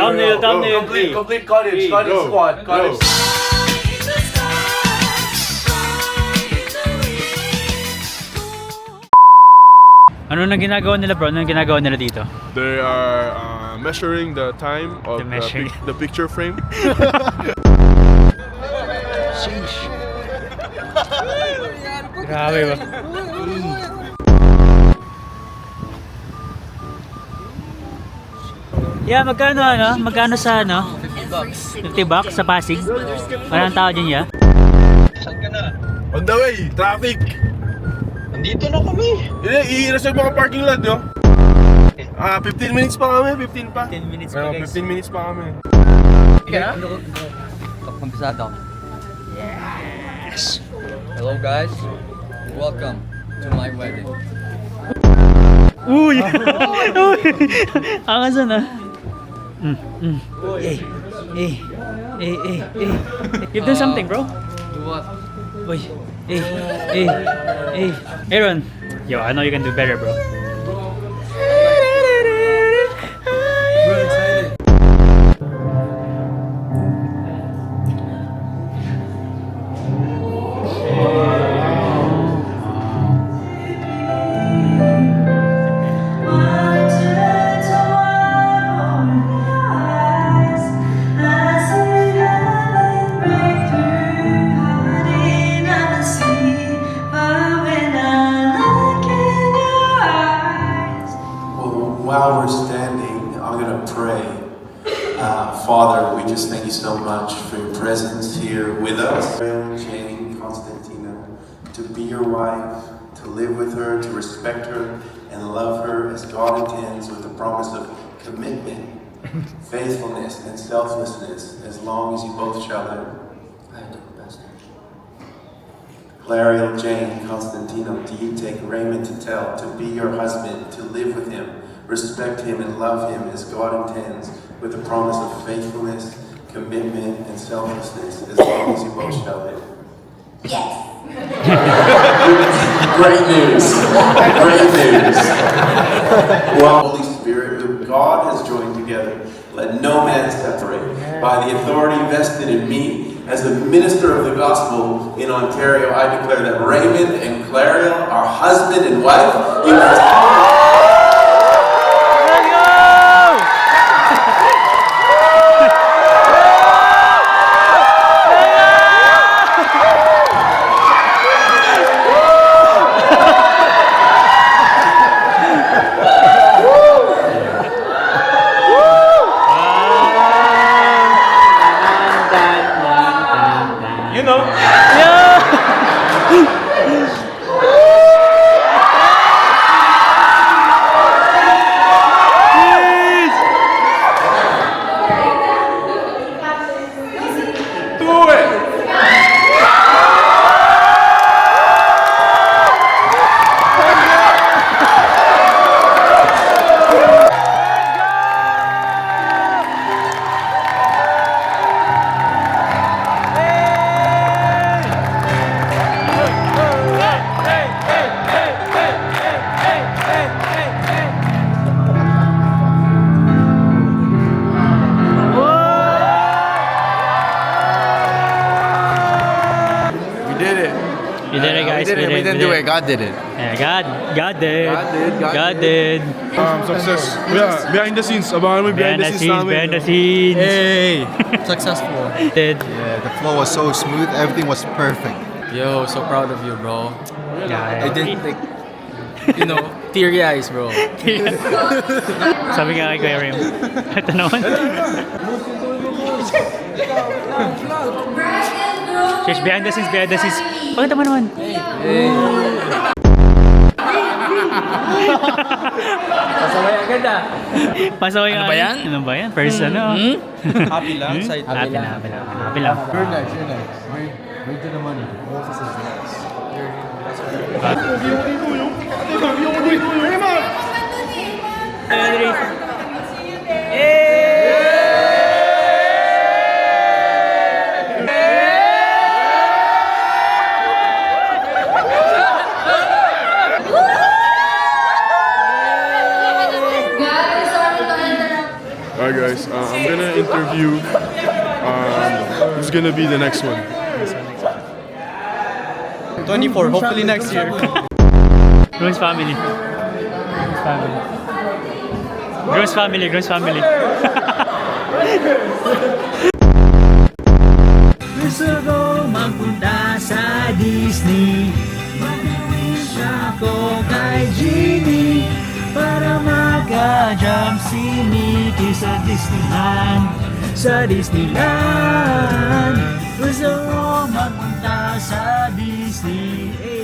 Thumbnail. Complete college squad. College. Ano na ginagawa nila, bro? Ano ginagawa nila dito? They are measuring the time of the picture frame. Grabe ba? Yeah, magkano sa $50 sa Pasig? Parang tao dyan, yeah? Saan ka na? On the way, traffic. Nandito na kami. I-reserve mo ka parking lot, yo. 15 minutes pa kami, 15 pa. 10 minutes pa, guys. 15 minutes pa kami. Pagkabisado. Yes! Hello guys. Welcome to my wedding. Uy! Angasan ah. Hey. Give them something, bro. Do what? Uy. Hey. Aaron. Yo, I know you can do better, bro. We're excited. While we're standing, I'm going to pray. Father, we just thank you so much for your presence here with us. Jane Constantina, to be your wife, to live with her, to respect her, and love her as God intends, with the promise of commitment, faithfulness, and selflessness, as long as you both shall live. Clariel Jane Constantino, do you take Raymond Tittel to be your husband, to live with him, respect him, and love him as God intends, with the promise of faithfulness, commitment, and selflessness, as long as you both shall live? Yes. Great news. Great news. Well, Holy Spirit, who God has joined together, let no man separate. By the authority vested in me as the minister of the gospel in Ontario, I declare that Raymond and Clariel are husband and wife. You know? You did it, guys. We didn't do it. God did it. Yeah, God did. Success. Yeah, behind the scenes. Abangan mo behind the scenes namin. Behind the scenes. Hey! Successful. Did. Yeah, the flow was so smooth. Everything was perfect. Yo, so proud of you, bro. Yeah, I didn't think, teary eyes, bro. Sabi nga kay Kuya Rim. Ito naman. She's behind the scenes. Pakita mo naman. Pasaway agad ah. Pasaway Ano ba yan? Ano ba yan? First ano? Happy lang? Side Happy lang. You're nice. Where to the money? Moses is nice. Yeah, guys. I'm gonna interview who's gonna be the next one. 24, hopefully next year. Groom's family. Groom's family. Groom's family. Gusto ko magpunta sa Disney. Mag-wish ako kay Genie para maka-jump si Mickey sa Disneyland. Sa Disneyland. Gusto ko magpunta sa Disney.